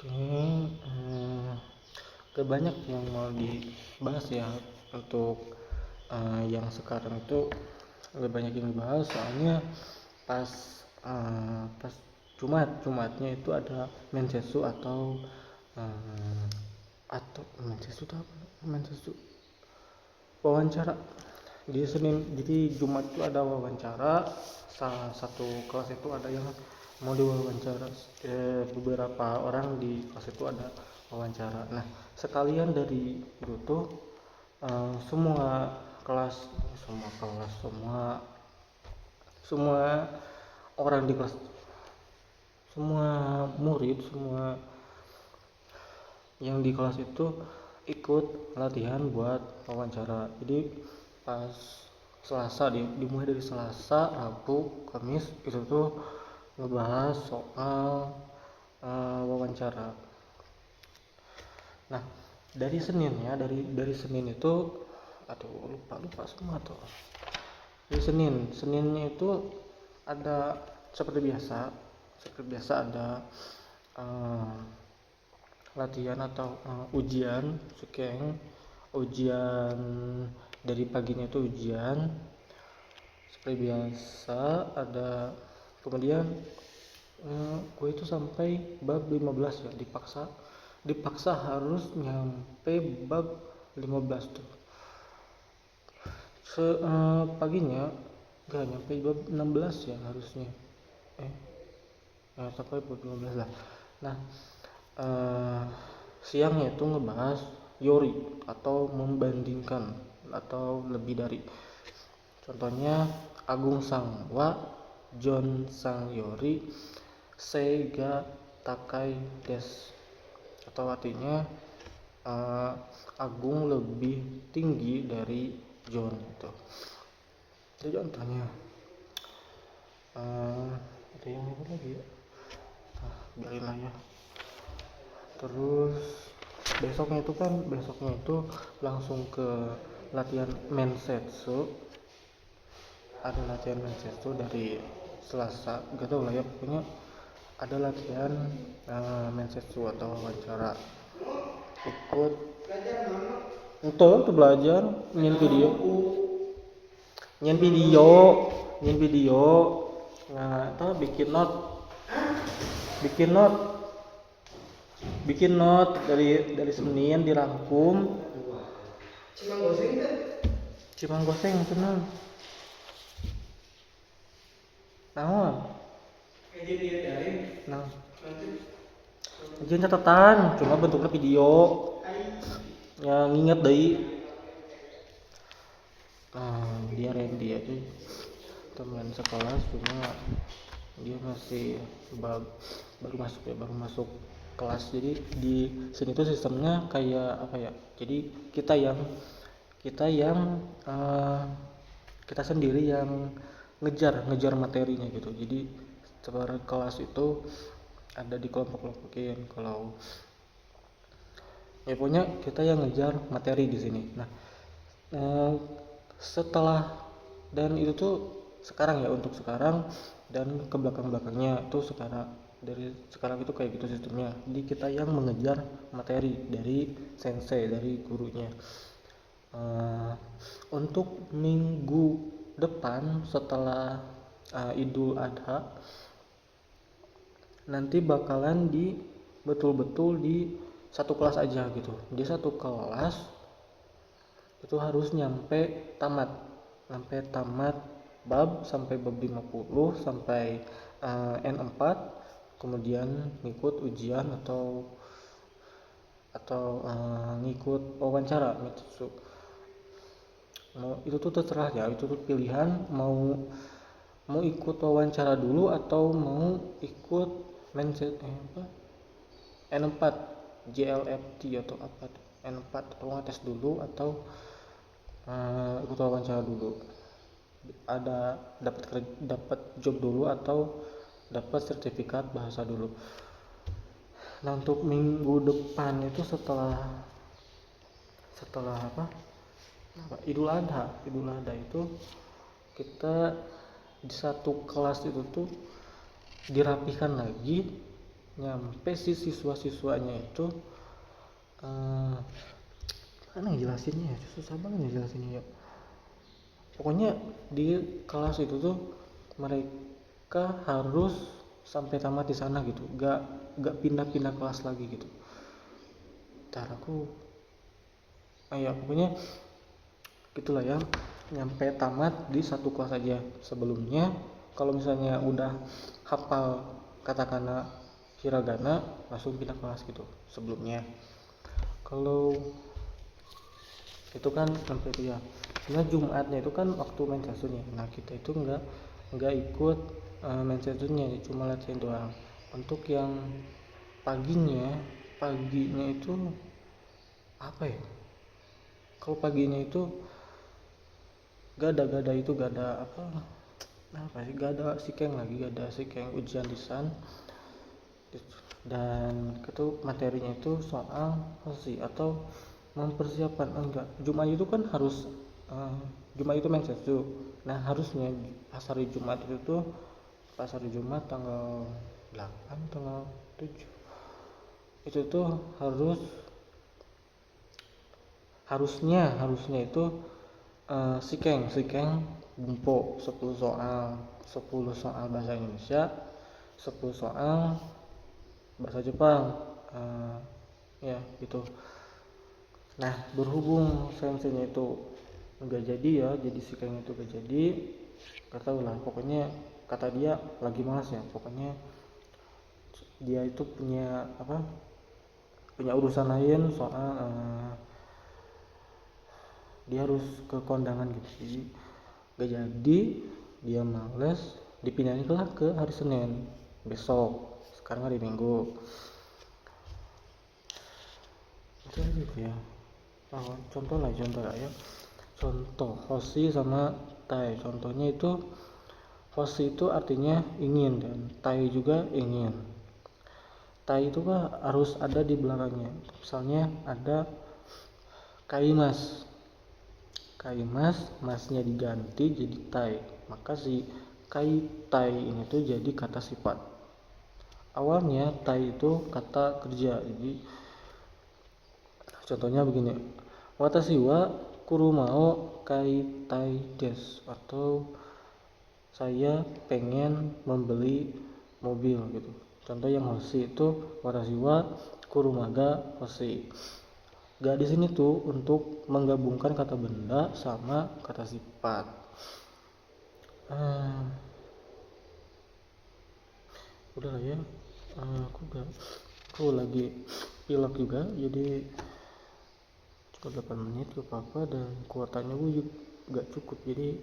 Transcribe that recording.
Oke, gak banyak yang mau dibahas ya untuk yang sekarang itu gak banyak yang dibahas soalnya pas pas Jumatnya itu ada mensesu eh, atau mensesu itu apa? Mensesu wawancara di Senin, jadi Jumat itu ada wawancara. Salah satu kelas itu ada yang mau diwawancara, beberapa orang di kelas itu ada wawancara. Nah, sekalian dari itu tuh semua kelas semua orang di kelas, semua murid, semua yang di kelas itu ikut latihan buat wawancara. Jadi pas Selasa, dimulai dari Selasa, Rabu, Kamis itu tuh ngebahas soal wawancara. Nah, dari Senin ya, dari Senin itu, aduh lupa semua tuh. Dari Seninnya itu ada seperti biasa ada uh, latihan atau ujian Sukeng. Ujian dari paginya itu ujian seperti biasa ada. Kemudian gue itu sampai bab 15 ya, dipaksa harus nyampe bab 15 tuh. Paginya gak nyampe bab 16 ya harusnya, sampai bab 15 lah. Nah, siangnya itu ngebahas Yori atau membandingkan atau lebih dari. Contohnya Agung Sangwa, John Sang Yori, Seiga Takai Des, atau artinya Agung lebih tinggi dari John itu. Itu contohnya. Ada yang apa lagi ya? Biarin lah ya. Terus besoknya itu langsung ke latihan mensetsu. Ada latihan mensetsu dari Selasa, gak tau lah ya, pokoknya ada latihan mensetsu atau wawancara. Ikut untuk belajar nyin video. Nah, itu bikin not dari Senin dirangkum. Cimang goseng tenang. Naon? Nah, jadi catatan, cuma bentuknya video. Ya nginget deh. Dia Randy aja teman sekelas, cuma dia masih baru masuk kelas. Jadi di sini tuh sistemnya kayak apa ya, jadi kita sendiri yang ngejar materinya gitu. Jadi sebar kelas itu ada di kelompok-kelompokin. Kalau ya punya kita yang ngejar materi di sini. Nah, setelah dan itu tuh sekarang ya, untuk sekarang dan ke belakangnya tuh dari sekarang itu kayak gitu sistemnya. Jadi kita yang mengejar materi dari sensei, dari gurunya. Untuk minggu depan setelah Idul Adha nanti bakalan betul-betul di satu kelas aja gitu. Di satu kelas itu harus nyampe tamat bab sampai bab 50 sampai N4, kemudian ngikut ujian atau ngikut wawancara Mitsu. Itu tuh terserah ya, itu tuh pilihan mau ikut wawancara dulu atau mau ikut N4 JLFT atau apa tuh, N4 atau ngetes dulu atau ikut wawancara dulu. Ada dapat job dulu atau dapat sertifikat bahasa dulu. Nah, untuk minggu depan itu setelah apa? Idul Adha itu kita di satu kelas itu tuh dirapihkan lagi nyampe si siswa-siswanya itu mana jelasinnya ya, susah banget jelasinnya ya. Pokoknya di kelas itu tuh mereka harus sampai tamat di sana gitu, gak pindah-pindah kelas lagi gitu. Ntar aku ya pokoknya gitulah ya, nyampe tamat di satu kelas aja. Sebelumnya kalau misalnya udah hafal katakana hiragana langsung pindah kelas gitu sebelumnya. Kalau itu kan sampai itu ya. Nah Jumatnya itu kan waktu main casurnya. Nah kita itu nggak ikut main casurnya, cuma latihan doang. Untuk yang paginya itu apa ya? Kalau paginya itu gak ada apa sih, gak ada sikeng lagi, gak ada sikeng ujian lisan. Dan itu materinya itu soal hosi atau mempersiapkan. Enggak, Jumat itu kan harus Jumat itu main sesu. Nah harusnya pas hari Jumat itu tuh, pas hari Jumat tanggal 8 tanggal 7 itu tuh harusnya itu sikeng bumpo 10 soal bahasa Indonesia, 10 soal bahasa Jepang, ya gitu. Nah berhubung senseinya itu nggak jadi ya, jadi sikeng itu nggak jadi, nggak tahu lah, pokoknya kata dia lagi malas ya, pokoknya dia itu punya urusan lain, soal dia harus ke kondangan gitu, jadi gak jadi, dia males, dipindahin lah ke hari Senin besok, sekarang hari Minggu. Itu aja gitu ya. Contoh lah ya, contoh hoshi sama tai. Contohnya itu hoshi itu artinya ingin, dan tai juga ingin. Tai itu kan harus ada di belakangnya, misalnya ada kaimas, masnya diganti jadi tai, maka si kai tai ini tuh jadi kata sifat. Awalnya tai itu kata kerja, jadi contohnya begini, watashi wa kurumao kai tai desu, atau saya pengen membeli mobil gitu. Contoh yang hoshi itu watashi wa kurumaga hoshi. Gak di sini tuh untuk menggabungkan kata benda sama kata sifat. Udah lah ya, aku lagi pilek juga, jadi cuma 8 menit gak apa-apa, dan kuotanya gue juga gak cukup, jadi